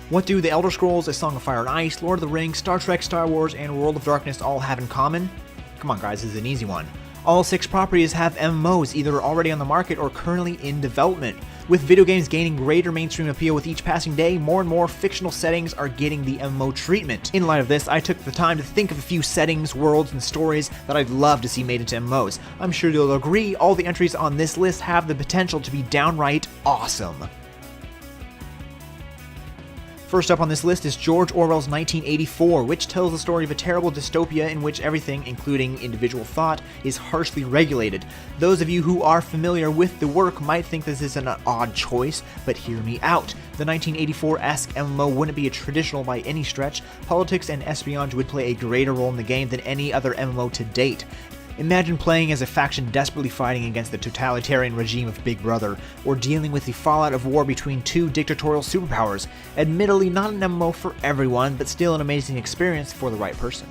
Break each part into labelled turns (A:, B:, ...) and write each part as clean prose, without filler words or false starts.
A: What do The Elder Scrolls, A Song of Fire and Ice, Lord of the Rings, Star Trek, Star Wars, and World of Darkness all have in common? Come on guys, this is an easy one. All 6 properties have MMOs either already on the market or currently in development. With video games gaining greater mainstream appeal with each passing day, more and more fictional settings are getting the MMO treatment. In light of this, I took the time to think of a few settings, worlds, and stories that I'd love to see made into MMOs. I'm sure you'll agree all the entries on this list have the potential to be downright awesome. First up on this list is George Orwell's 1984, which tells the story of a terrible dystopia in which everything, including individual thought, is harshly regulated. Those of you who are familiar with the work might think this is an odd choice, but hear me out. The 1984-esque MMO wouldn't be a traditional by any stretch. Politics and espionage would play a greater role in the game than any other MMO to date. Imagine playing as a faction desperately fighting against the totalitarian regime of Big Brother, or dealing with the fallout of war between 2 dictatorial superpowers. Admittedly not an MMO for everyone, but still an amazing experience for the right person.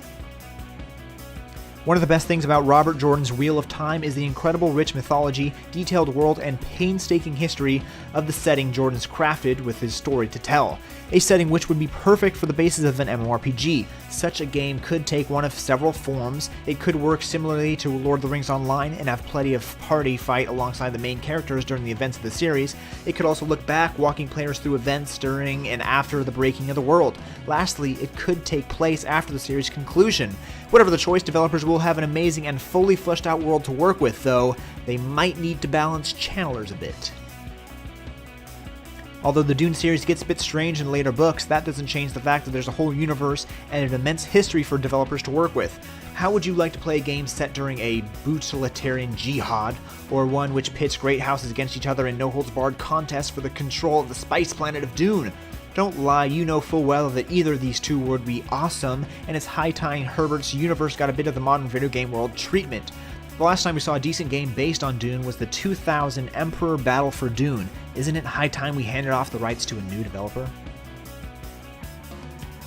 A: One of the best things about Robert Jordan's Wheel of Time is the incredible rich mythology, detailed world, and painstaking history of the setting Jordan's crafted with his story to tell. A setting which would be perfect for the basis of an MMORPG. Such a game could take one of several forms. It could work similarly to Lord of the Rings Online and have plenty of party fight alongside the main characters during the events of the series. It could also look back, walking players through events during and after the breaking of the world. Lastly, it could take place after the series' conclusion. Whatever the choice, developers will have an amazing and fully fleshed out world to work with, though they might need to balance channelers a bit. Although the Dune series gets a bit strange in later books, that doesn't change the fact that there's a whole universe and an immense history for developers to work with. How would you like to play a game set during a brutalitarian jihad, or one which pits great houses against each other in no-holds-barred contests for the control of the spice planet of Dune? Don't lie, you know full well that either of these two would be awesome, and it's high time Herbert's universe got a bit of the modern video game world treatment. The last time we saw a decent game based on Dune was the 2000 Emperor Battle for Dune. Isn't it high time we handed off the rights to a new developer?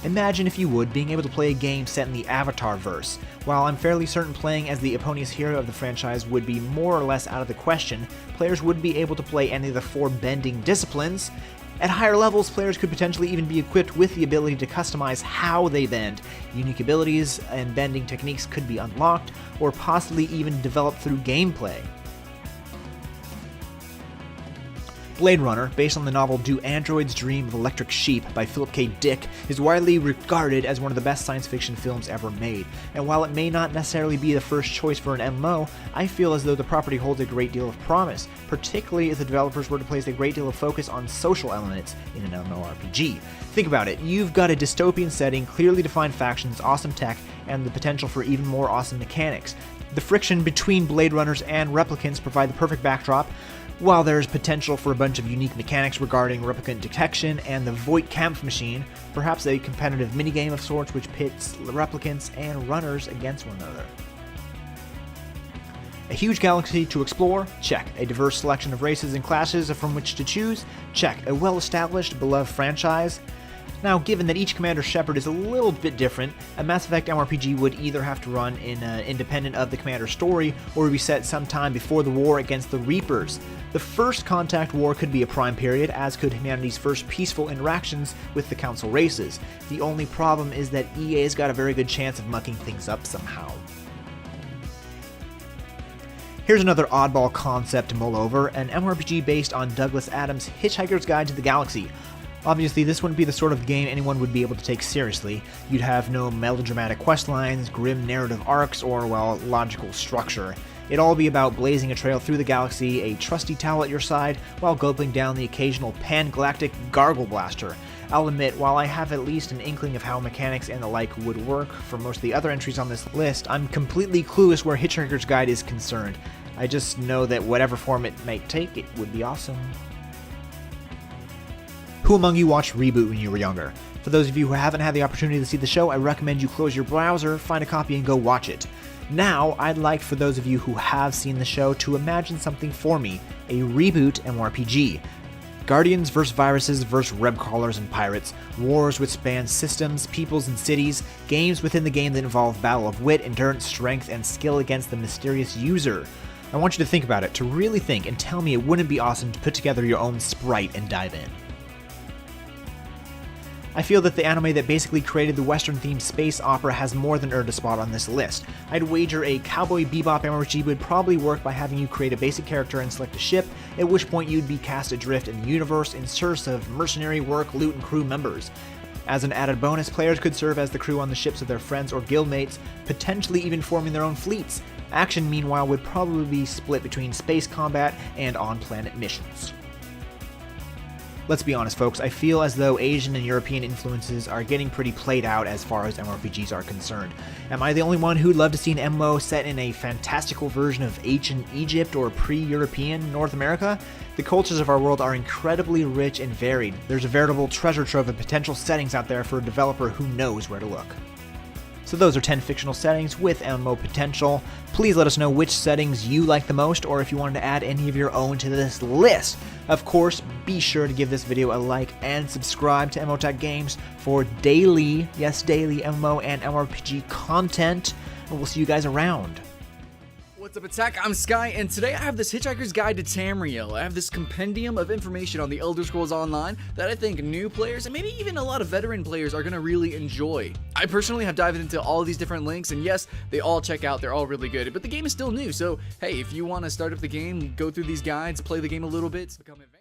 A: Imagine, if you would, being able to play a game set in the Avatar-verse. While I'm fairly certain playing as the Eponymous hero of the franchise would be more or less out of the question, players would be able to play any of the 4 bending disciplines. At higher levels, players could potentially even be equipped with the ability to customize how they bend. Unique abilities and bending techniques could be unlocked, or possibly even developed through gameplay. Blade Runner, based on the novel Do Androids Dream of Electric Sheep by Philip K. Dick, is widely regarded as one of the best science fiction films ever made, and while it may not necessarily be the first choice for an MMO, I feel as though the property holds a great deal of promise, particularly if the developers were to place a great deal of focus on social elements in an MMORPG. Think about it, you've got a dystopian setting, clearly defined factions, awesome tech, and the potential for even more awesome mechanics. The friction between Blade Runners and replicants provide the perfect backdrop, while there's potential for a bunch of unique mechanics regarding replicant detection and the Voight Kampf machine, perhaps a competitive minigame of sorts which pits replicants and runners against one another. A huge galaxy to explore? Check. A diverse selection of races and classes from which to choose? Check. A well-established, beloved franchise? Now, given that each Commander Shepard is a little bit different, a Mass Effect MMORPG would either have to run in independent of the Commander story, or be set sometime before the war against the Reapers. The First Contact War could be a prime period, as could humanity's first peaceful interactions with the Council races. The only problem is that EA's got a very good chance of mucking things up somehow. Here's another oddball concept to mull over, an MMORPG based on Douglas Adams' Hitchhiker's Guide to the Galaxy. Obviously, this wouldn't be the sort of game anyone would be able to take seriously. You'd have no melodramatic questlines, grim narrative arcs, or, well, logical structure. It'd all be about blazing a trail through the galaxy, a trusty towel at your side, while gulping down the occasional pan-galactic gargle blaster. I'll admit, while I have at least an inkling of how mechanics and the like would work for most of the other entries on this list, I'm completely clueless where Hitchhiker's Guide is concerned. I just know that whatever form it might take, it would be awesome. Who among you watched Reboot when you were younger? For those of you who haven't had the opportunity to see the show, I recommend you close your browser, find a copy, and go watch it. Now, I'd like for those of you who have seen the show to imagine something for me, a Reboot MMORPG. Guardians vs. viruses vs. web crawlers and pirates, wars which span systems, peoples, and cities, games within the game that involve battle of wit, endurance, strength, and skill against the mysterious user. I want you to think about it, to really think, and tell me it wouldn't be awesome to put together your own Sprite and dive in. I feel that the anime that basically created the Western-themed space opera has more than earned a spot on this list. I'd wager a Cowboy Bebop MMORPG would probably work by having you create a basic character and select a ship, at which point you'd be cast adrift in the universe in search of mercenary work, loot, and crew members. As an added bonus, players could serve as the crew on the ships of their friends or guildmates, potentially even forming their own fleets. Action, meanwhile, would probably be split between space combat and on-planet missions. Let's be honest, folks, I feel as though Asian and European influences are getting pretty played out as far as MMORPGs are concerned. Am I the only one who'd love to see an MMO set in a fantastical version of ancient Egypt or pre-European North America? The cultures of our world are incredibly rich and varied. There's a veritable treasure trove of potential settings out there for a developer who knows where to look. So those are 10 fictional settings with MMO potential. Please let us know which settings you like the most, or if you wanted to add any of your own to this list. Of course, be sure to give this video a like and subscribe to MMOTech Games for daily, yes daily, MMO and MMORPG content, and we'll see you guys around.
B: What's up, Attack? I'm Sky, and today I have this Hitchhiker's Guide to Tamriel. I have this compendium of information on the Elder Scrolls Online that I think new players, and maybe even a lot of veteran players, are going to really enjoy. I personally have dived into all these different links, and yes, they all check out, they're all really good, but the game is still new, so hey, if you want to start up the game, go through these guides, play the game a little bit, become advanced.